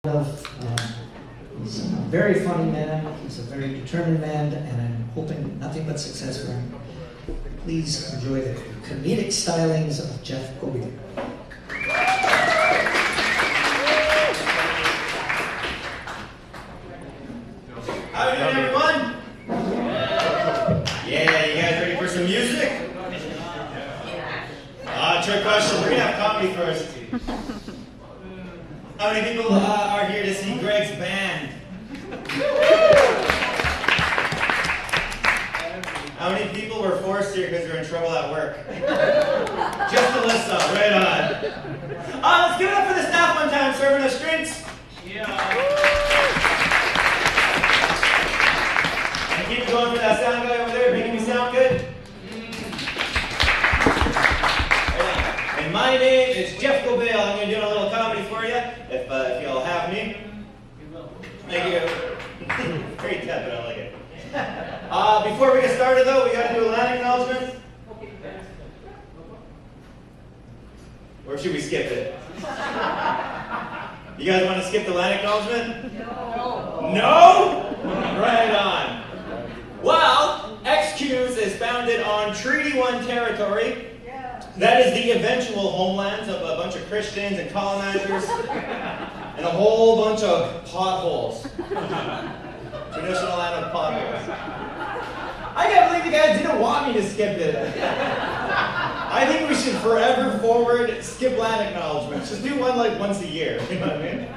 He's a very funny man, he's a very determined man, and I'm hoping nothing but success for him. Please enjoy the comedic stylings of Jeff Gobier. How are you doing, everyone? Yeah, you guys ready for some music? Trick question. We're gonna have comedy first. How many people are here to see Greg's band? How many people were forced here because they're in trouble at work? Just Alyssa, right on. Let's give it up for the staff one time serving us drinks. And keep going for that sound guy over there, making me sound good. And my name is Jeff Gobier. I'm going to do a little comedy for you, if you'll have me. Thank you. Very tepid, I like it. Before we get started, though, we got to do a land acknowledgement. Or should we skip it? You guys want to skip the land acknowledgement? No. No? Right on. Well, xcues is founded on Treaty 1 territory. That is the eventual homelands of a bunch of Christians and colonizers and a whole bunch of potholes. Traditional land of potholes. I can't believe you guys didn't want me to skip it. I think we should forever forward skip land acknowledgements. Just do one like once a year. You know what I mean?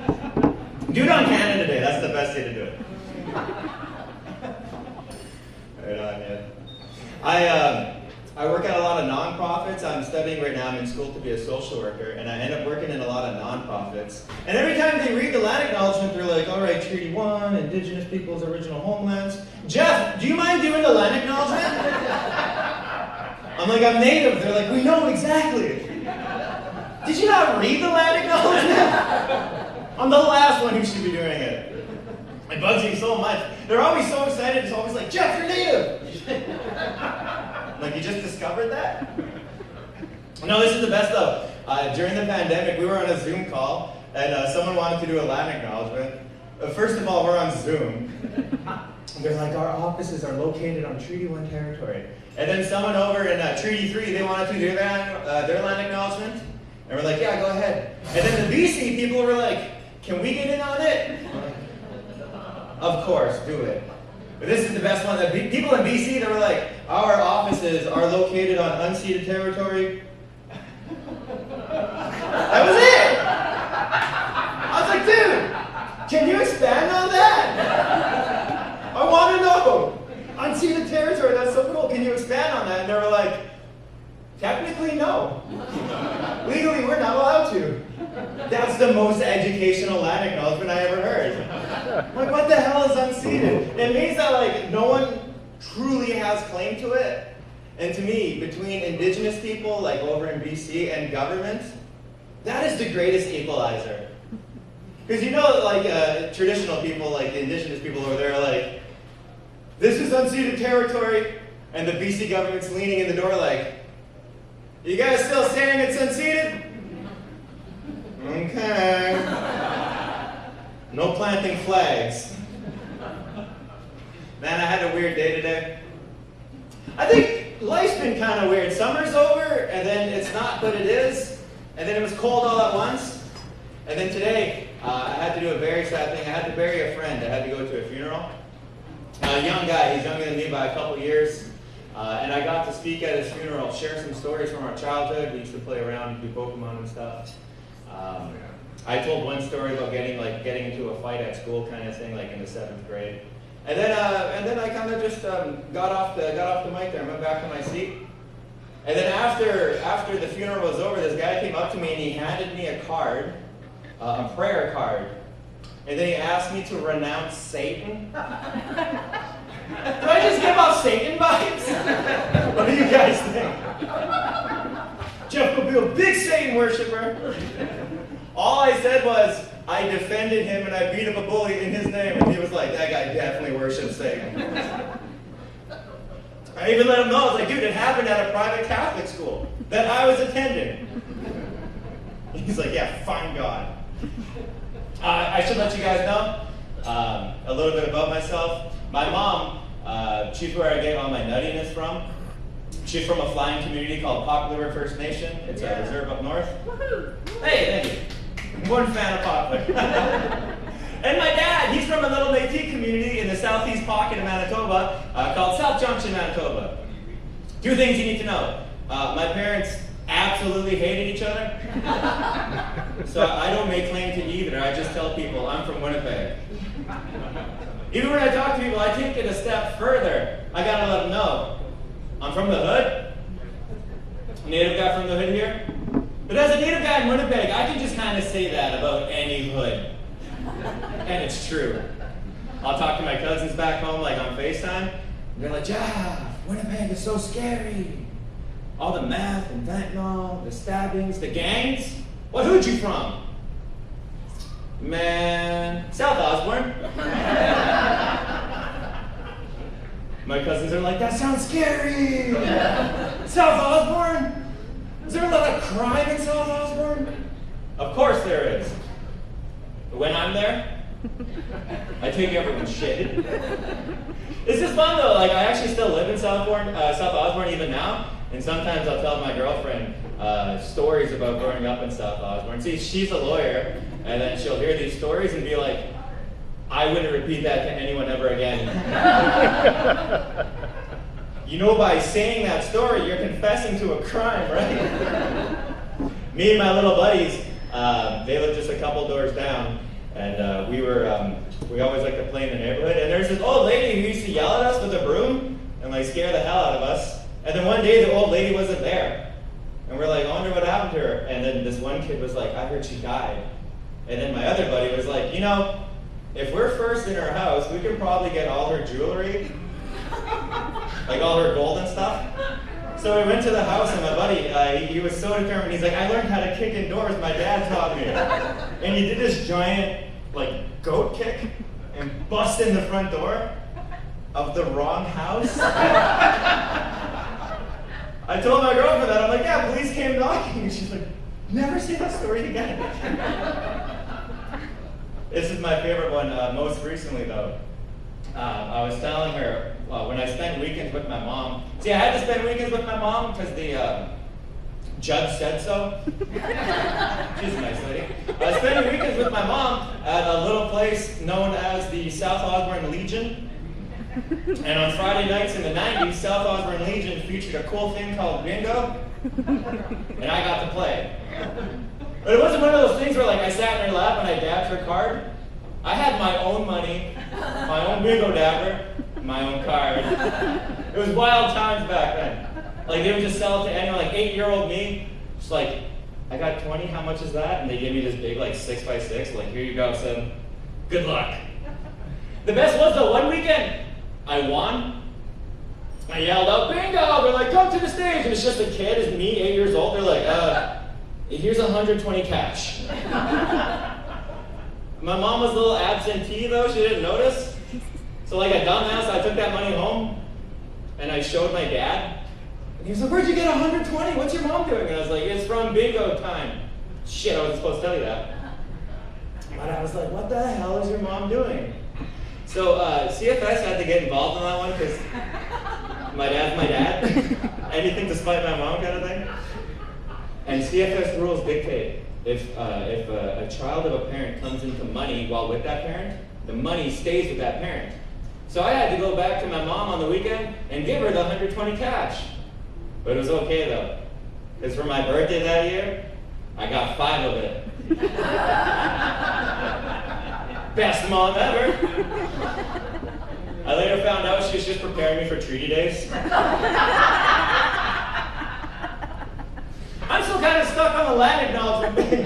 Do it on Canada Day. That's the best day to do it. Right on, yeah. I work at a lot of nonprofits. I'm studying right now. I'm in school to be a social worker, and I end up working in a lot of nonprofits. And every time they read the land acknowledgement, they're like, all right, Treaty 1, Indigenous peoples' original homelands. Jeff, do you mind doing the land acknowledgement? I'm like, I'm native. They're like, we know exactly. Did you not read the land acknowledgement? I'm the last one who should be doing it. It bugs me so much. They're always so excited. It's always like, Jeff, you're native. Like, you just discovered that? No, this is the best though. During the pandemic, we were on a Zoom call, and someone wanted to do a land acknowledgement. First of all, we're on Zoom. They're like, our offices are located on Treaty 1 territory. And then someone over in Treaty 3, they wanted to do their land acknowledgement. And we're like, yeah, go ahead. And then the BC people were like, can we get in on it? Of course, do it. But this is the best one. The people in BC, they were like, our offices are located on unceded territory. That was it! I was like, dude, can you expand on that? I want to know. Unceded territory, that's so cool. Can you expand on that? And they were like, technically, no. Legally, we're not allowed to. That's the most educational land acknowledgement I ever heard. Like, what the hell is unceded? It means that, like, no one truly has claim to it. And to me, between Indigenous people, like over in BC, and government, that is the greatest equalizer. Because you know, like, traditional people, like the Indigenous people over there, are like, this is unceded territory, and the BC government's leaning in the door like, you guys still saying it's unceded? Okay. No planting flags. Man, I had a weird day today. I think life's been kind of weird. Summer's over, and then it's not, but it is. And then it was cold all at once. And then today, I had to do a very sad thing. I had to bury a friend. I had to go to a funeral. A young guy, he's younger than me by a couple years. And I got to speak at his funeral, share some stories from our childhood. We used to play around, do Pokemon and stuff. I told one story about getting into a fight at school, kind of thing, like in the 7th grade. And then I kind of just got off the mic there. I went back to my seat. And then after the funeral was over, this guy came up to me and he handed me a card, a prayer card. And then he asked me to renounce Satan. Do I just give off Satan vibes? What do you guys think? Jeff Gobier, big Satan worshiper. All I said was, I defended him and I beat up a bully in his name. And he was like, that guy definitely worships Satan. I even let him know. I was like, dude, it happened at a private Catholic school that I was attending. He's like, yeah, find God. I should let you guys know a little bit about myself. My mom, she's where I get all my nuttiness from. She's from a flying community called Poplar First Nation. It's a reserve up north. Hey, thank you. One fan of Poplar. And my dad, he's from a little Métis community in the southeast pocket of Manitoba called South Junction, Manitoba. Two things you need to know. My parents absolutely hated each other. So I don't make claim to either. I just tell people I'm from Winnipeg. Even when I talk to people, I take it a step further. I gotta let them know. I'm from the hood. Native guy from the hood here. But as a native guy in Winnipeg, I can just kind of say that about any hood. And it's true. I'll talk to my cousins back home like on FaceTime. And they're like, Winnipeg is so scary. All the meth and fentanyl, the stabbings, the gangs. What hood you from? Man, South Osborne. My cousins are like, that sounds scary. South Osborne? Is there a lot of crime in South Osborne? Of course there is. But when I'm there, I take everyone's shit. It's just fun though. Like I actually still live in South Osborne even now, and sometimes I'll tell my girlfriend stories about growing up in South Osborne. See, she's a lawyer, and then she'll hear these stories and be like, I wouldn't repeat that to anyone ever again. You know, by saying that story, you're confessing to a crime, right? Me and my little buddies, they live just a couple doors down, and we always like to play in the neighborhood. And there's this old lady who used to yell at us with a broom and like scare the hell out of us. And then one day the old lady wasn't there, and we're like, I wonder what happened to her. And then this one kid was like, I heard she died. And then my other buddy was like, you know, if we're first in her house, we can probably get all her jewelry, like all her gold and stuff. So we went to the house, and my buddy, he was so determined. He's like, I learned how to kick indoors. My dad taught me. And he did this giant, like, goat kick and bust in the front door of the wrong house. I told my girlfriend that. I'm like, yeah, police came knocking. And she's like, never say that story again. This is my favorite one, most recently though. I was telling her when I spent weekends with my mom. See, I had to spend weekends with my mom because the judge said so. She's a nice lady. I was spending weekends with my mom at a little place known as the South Osborne Legion. And on Friday nights in the 90s, South Osborne Legion featured a cool thing called bingo. And I got to play. But it wasn't one of those things where like I sat in her lap and I dabbed her card. I had my own money, my own bingo dabber, my own card. It was wild times back then. Like they would just sell it to anyone, like 8-year-old me, just like, I got 20, how much is that? And they give me this big like 6x6, like here you go, son. Good luck. The best was though, one weekend, I won. I yelled out, bingo! They're like, come to the stage. And it's just a kid, it's me, 8 years old. They're like, here's 120 cash. My mom was a little absentee though, she didn't notice. So like a dumbass, I took that money home and I showed my dad. And he was like, where'd you get 120? What's your mom doing? And I was like, it's from bingo time. Shit, I wasn't supposed to tell you that. But I was like, what the hell is your mom doing? So CFS had to get involved in that one because my dad's my dad. Anything to spite my mom kind of thing. And CFS rules dictate if a child of a parent comes into money while with that parent, the money stays with that parent. So I had to go back to my mom on the weekend and give her the 120 cash. But it was okay though, because for my birthday that year, I got 5 of it. Best mom ever. I later found out she was just preparing me for treaty days. I'm still kind of stuck on the land acknowledgement thing.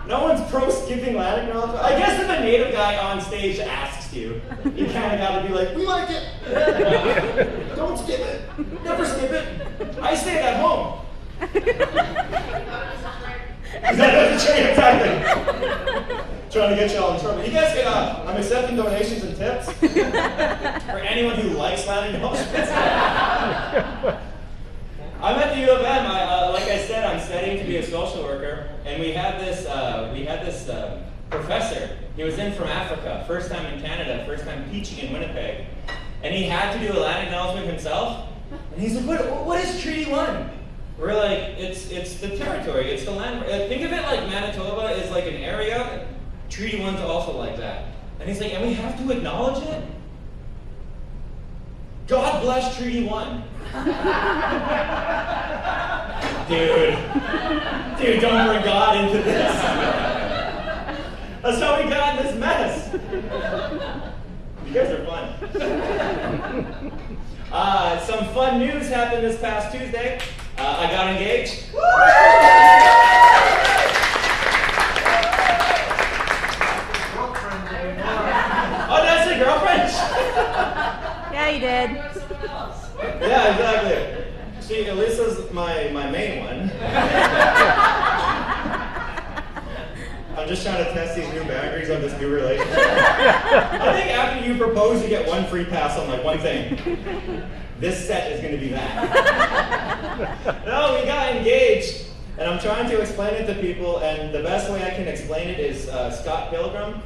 No one's pro-skipping land acknowledgement. I guess if a native guy on stage asks you, you kind of got to be like, we like it. Don't skip it. Never skip it. I stay at home. Is that the train exactly? Trying to get you all in trouble. You guys can, I'm accepting donations and tips for anyone who likes land acknowledgements. I'm at the U of M. Like I said, I'm studying to be a social worker, and we had this professor. He was in from Africa, first time in Canada, first time teaching in Winnipeg. And he had to do a land acknowledgement himself. And he's like, what is Treaty 1? We're like, it's the territory, it's the land. Think of it like Manitoba is like an area. Treaty 1's also like that. And he's like, and we have to acknowledge it? God bless Treaty 1. Dude, don't bring God into this. That's how we got in this mess. You guys are fun. Some fun news happened this past Tuesday. I got engaged. Oh, did I say girlfriend? Yeah, you did. Yeah, exactly. See, Elisa's my main one. I'm just trying to test these new boundaries of this new relationship. I think after you propose, you get one free pass on like one thing. This set is going to be that. No, we got engaged, and I'm trying to explain it to people, and the best way I can explain it is Scott Pilgrim.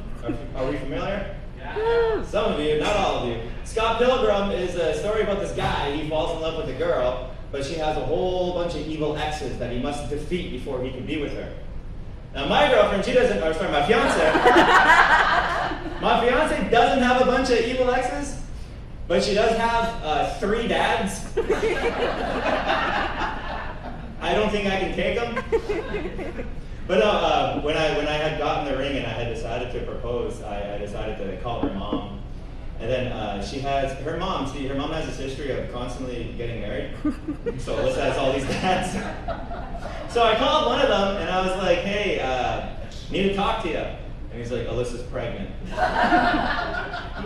Are we familiar? Yeah. Some of you, not all of you. Scott Pilgrim is a story about this guy. He falls in love with a girl, but she has a whole bunch of evil exes that he must defeat before he can be with her. Now my girlfriend, my fiance. My fiance doesn't have a bunch of evil exes, but she does have 3 dads. I don't think I can take them. But when I had gotten the ring and I had decided to propose, I decided to call her mom. And then her mom has this history of constantly getting married. So Alyssa has all these dads. So I called one of them and I was like, hey, need to talk to you. And he's like, Alyssa's pregnant.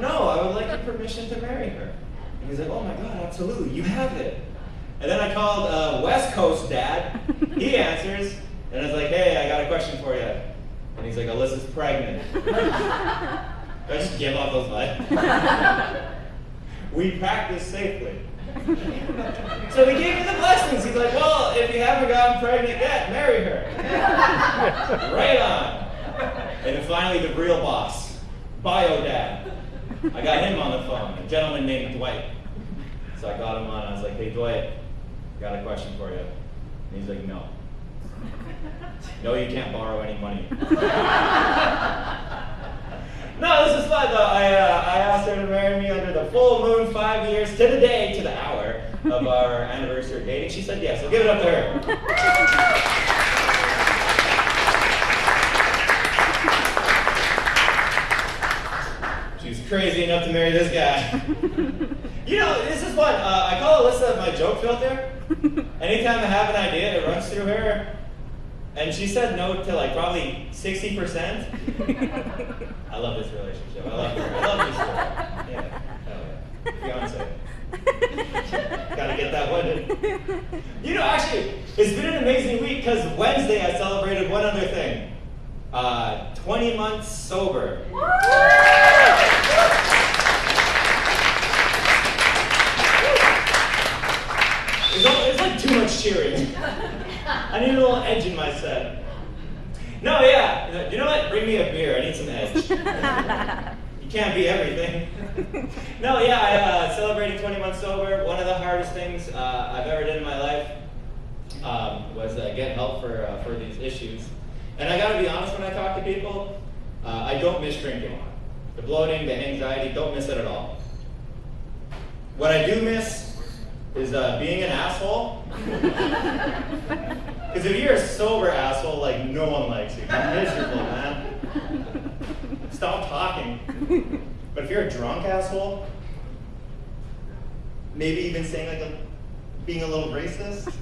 No, I would like your permission to marry her. And he's like, oh my God, absolutely, you have it. And then I called West Coast dad. He answers. And I was like, hey, I got a question for you. And he's like, Alyssa's pregnant. I just give off those vibes. We practice safely. So he gave me the blessings. He's like, well, if you haven't gotten pregnant yet, marry her. Right on. And then finally the real boss, Bio Dad. I got him on the phone, a gentleman named Dwight. So I got him on. I was like, hey, Dwight, I got a question for you. And he's like, no. No, you can't borrow any money. No, this is fun though. I asked her to marry me under the full moon, 5 years to the day, to the hour of our anniversary of dating. She said yes, so give it up to her. She's crazy enough to marry this guy. You know, this is fun. I call Alyssa my joke filter. Anytime I have an idea, it runs through her. And she said no to like probably 60%. I love this relationship. I love her. I love this girl. Yeah. Oh yeah. Fiance. Gotta get that one in. You know, actually, it's been an amazing week because Wednesday I celebrated one other thing. 20 months sober. It's like too much cheering. I need a little edge in my set. No, yeah. You know what? Bring me a beer. I need some edge. You can't be everything. No, yeah. I celebrated 20 months sober. One of the hardest things I've ever done in my life was get help for these issues. And I got to be honest, when I talk to people, I don't miss drinking. The bloating, the anxiety, don't miss it at all. What I do miss is being an asshole. Because if you're a sober asshole, like, no one likes you. You're miserable, man. Stop talking. But if you're a drunk asshole, maybe even saying like being a little racist,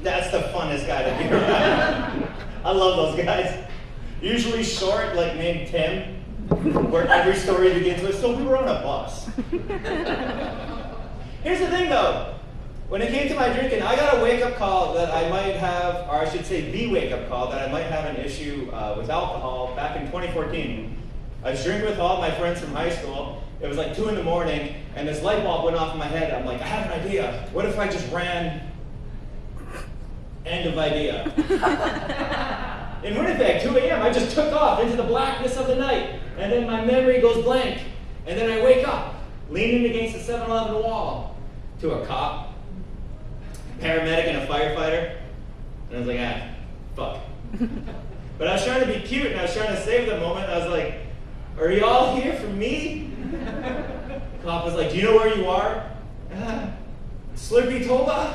that's the funnest guy to be around. I love those guys. Usually short, like named Tim, where every story begins with, so we were on a bus. Here's the thing though, when it came to my drinking, I got a wake-up call that I might have, or I should say the wake-up call that I might have an issue with alcohol back in 2014. I was drinking with all my friends from high school. It was like 2 in the morning, and this light bulb went off in my head. I'm like, I have an idea. What if I just ran? End of idea. in Winnipeg, 2 a.m., I just took off into the blackness of the night, and then my memory goes blank, and then I wake up, leaning against the 7-Eleven wall, to a cop, paramedic, and a firefighter, and I was like, fuck. But I was trying to be cute, and I was trying to save the moment, and I was like, are you all here for me? The cop was like, do you know where you are? Slurpee Toba?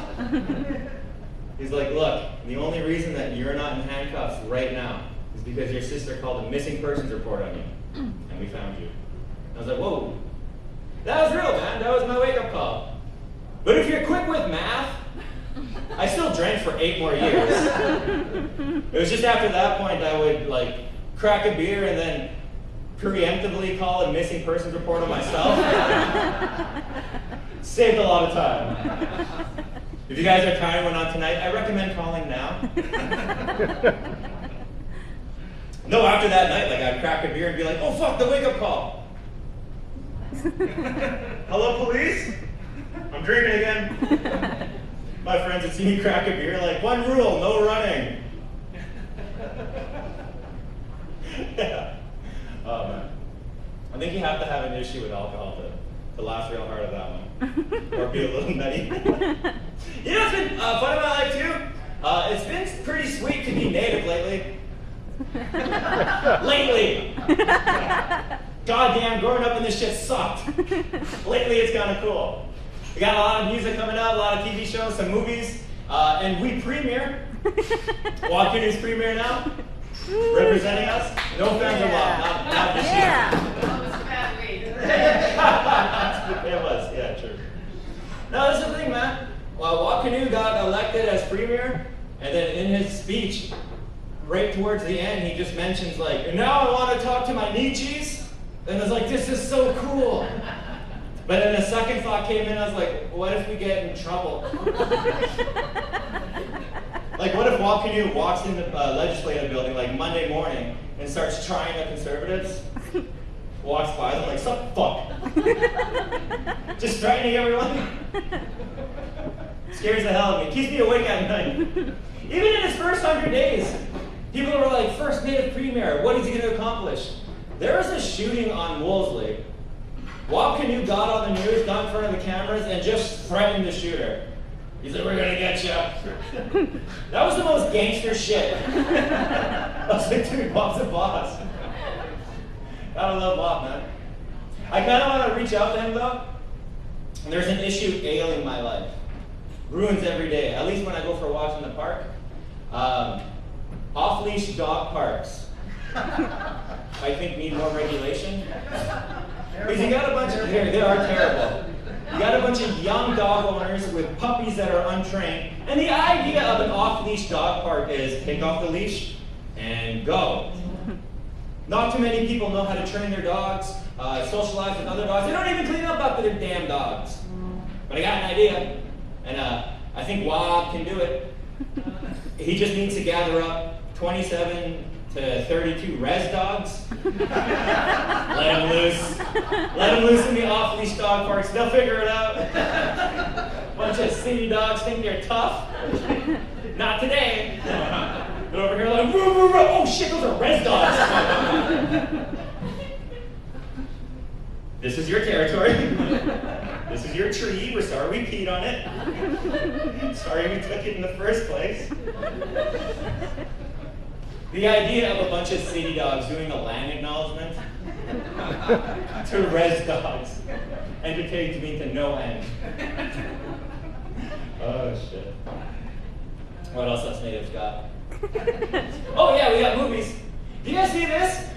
He's like, look, the only reason that you're not in handcuffs right now is because your sister called a missing persons report on you, and we found you. I was like, whoa, that was real, man. That was my wake-up call. But if you're quick with math, I still drank for 8 more years. It was just after that point I would like crack a beer and then preemptively call a missing persons report on myself. Saved a lot of time. If you guys are tired one on tonight, I recommend calling now. No, after that night, like I'd crack a beer and be like, oh fuck, the wake-up call. Hello, police? I'm drinking again. My friends would see me crack a beer, like, one rule, no running. Yeah. Oh man. I think you have to have an issue with alcohol to laugh real hard at that one. Or be a little nutty. You know what's been fun in my life too? It's been pretty sweet to be native lately. Lately! Goddamn, growing up in this shit sucked. Lately it's kind of cool. We got a lot of music coming out, a lot of TV shows, some movies, and we premiere. Walk-In is premiere now, representing us. No offense or love, not this year. That was a bad week. It was, yeah, true. No, that's the thing, man. Well, Walk-In got elected as premier, and then in his speech, right towards the end, he just mentions like, and now I want to talk to my Nietzsche's. And I was like, this is so cool. But then a second thought came in, I was like, what if we get in trouble? Like, what if Walk-In walks in the legislative building like Monday morning and starts trying the conservatives? Walks by them like, sup, fuck. Just threatening everyone. Scares the hell out of me. Keeps me awake at night. Even in his first 100 days, people were like, first native premier, what is he going to accomplish? There was a shooting on Wolseley. Walk-In got on the news, got in front of the cameras, and just threatened the shooter. He's like, we're going to get you. That was the most gangster shit. I was like, dude, Bob's a boss. Gotta love Bob, man. I kind of want to reach out to him, though. And there's an issue ailing my life. Ruins every day, at least when I go for walks in the park. Off-leash dog parks, I think, need more regulation. Because you got a bunch of, they are terrible. You got a bunch of young dog owners with puppies that are untrained. And the idea of an off-leash dog park is take off the leash and go. Not too many people know how to train their dogs, socialize with other dogs. They don't even clean up after their damn dogs. But I got an idea, and I think Wob can do it. He just needs to gather up 27 to 32 res dogs. Let him loose. Let him loose in the off-leash dog parks. They'll figure it out. Bunch of city dogs think they're tough. Not today. But over here like, roo, roo, roo. Oh shit, those are res dogs. This is your territory. This is your tree. We're sorry we peed on it. Sorry we took it in the first place. The idea of a bunch of city dogs doing a land acknowledgement to res dogs entertains me to no end. Oh shit. What else has natives got? Oh yeah, we got movies. Do you guys see this?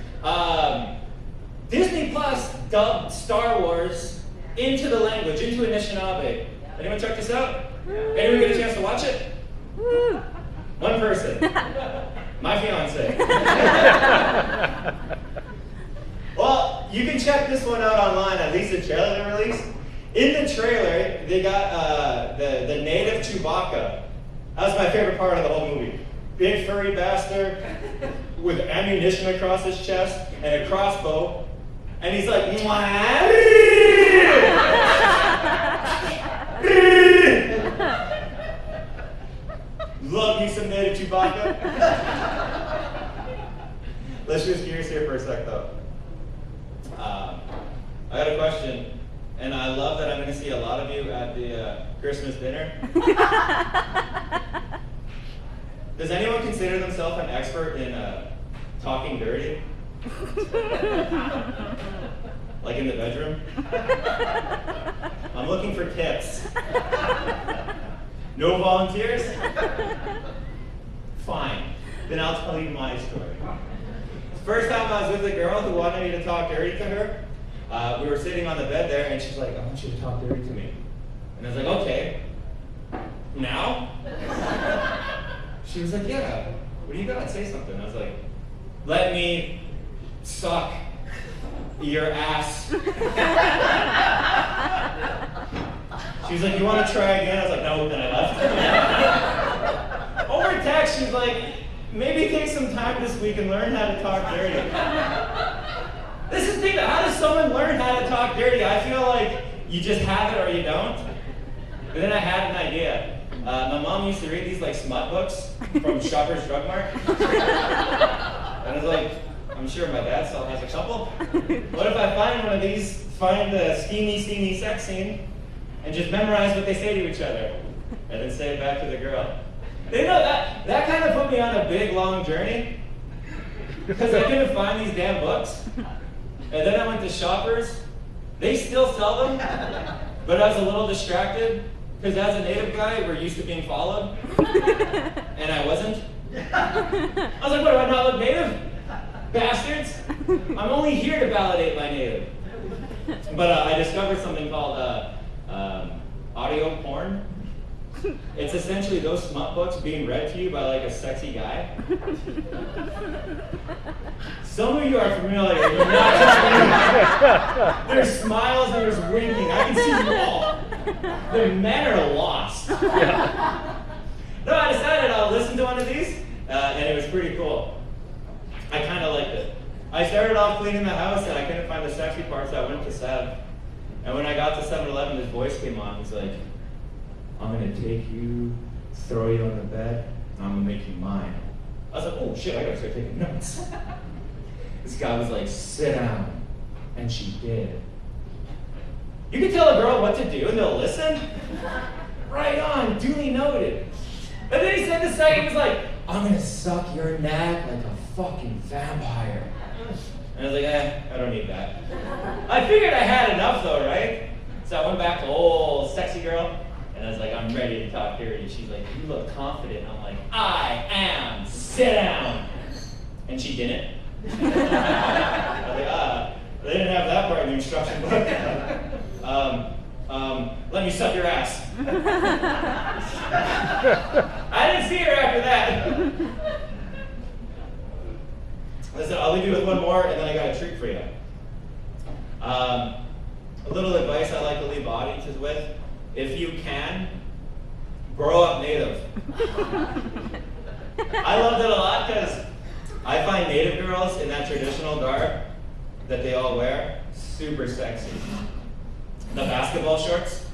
Disney Plus dubbed Star Wars into the language, into Anishinaabe. Anyone check this out? Anyone get a chance to watch it? One person. My fiance. Well, you can check this one out online, at least the trailer they released. In the trailer, they got the native Chewbacca. That was my favorite part of the whole movie. Big furry bastard with ammunition across his chest and a crossbow. And he's like, love you some native Chewbacca. Let's switch gears here for a sec, though. I got a question, and I love that I'm going to see a lot of you at the Christmas dinner. Does anyone consider themselves an expert in talking dirty? Like in the bedroom? I'm looking for tips. No volunteers? Fine. Then I'll tell you my story. First time I was with a girl who wanted me to talk dirty to her, we were sitting on the bed there, and she's like, I want you to talk dirty to me. And I was like, okay. Now? She was like, yeah. What do you got? Say something. I was like, let me suck your ass. She was like, you want to try again? I was like, no, then I left. Over text, she's like, maybe take some time this week and learn how to talk dirty. This is the thing, how does someone learn how to talk dirty? I feel like you just have it or you don't. But then I had an idea. My mom used to read these like smut books from Shoppers Drug Mart. And I was like, I'm sure my dad still has a couple. What if I find one of these, find the steamy sex scene, and just memorize what they say to each other, and then say it back to the girl? You know, that kind of put me on a big, long journey, because I couldn't find these damn books. And then I went to Shoppers. They still sell them, but I was a little distracted, because as a native guy, we're used to being followed, and I wasn't. I was like, what, do I not look native? Bastards! I'm only here to validate my native. But I discovered something called audio porn. It's essentially those smut books being read to you by like a sexy guy. Some of you are familiar, you're not familiar. There's smiles and there's winking. I can see you all. The men are lost. No, I decided I'll listen to one of these, and it was pretty cool. I kind of liked it. I started off cleaning the house, and I couldn't find the sexy parts, so I went to Sept. And when I got to 7-Eleven, this voice came on. He's like, I'm going to take you, throw you on the bed, and I'm going to make you mine. I was like, oh shit, I got to start taking notes. This guy was like, sit down. And she did. You can tell a girl what to do, and they'll listen. Right on, duly noted. And then he said the second, he was like, I'm going to suck your neck like a fucking vampire. And I was like, I don't need that. I figured I had enough though, right? So I went back to old sexy girl, and I was like, I'm ready to talk dirty. She's like, you look confident. I'm like, I am. Sit down. And she didn't. I was like, they didn't have that part in the instruction book. Let me suck your ass. I didn't see her after that. Listen, I'll leave you with one more, and then I got a treat for you. A little advice I like to leave audiences with: if you can, grow up native. I loved it a lot because I find native girls in that traditional garb that they all wear super sexy. The basketball shorts.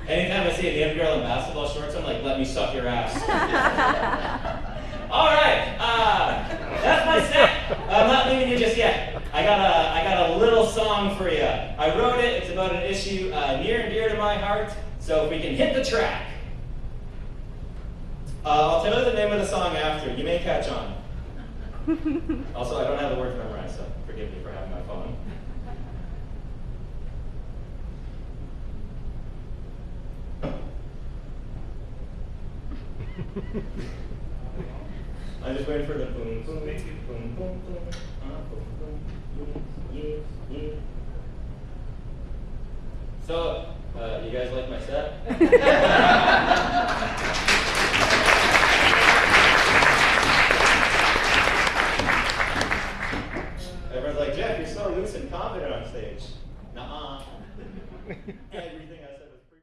Anytime I see a native girl in basketball shorts, I'm like, let me suck your ass. All right, that's my set. I'm not leaving you just yet. I got a little song for you. I wrote it. It's about an issue near and dear to my heart. So if we can hit the track. I'll tell you the name of the song after. You may catch on. Also, I don't have the words memorized, so forgive me for having my phone. I'm just waiting for the boom, boom, boom, boom, boom, boom, boom, boom. So, you guys like my set? Everyone's like, Jeff, you're so loose and confident on stage. Nuh-uh.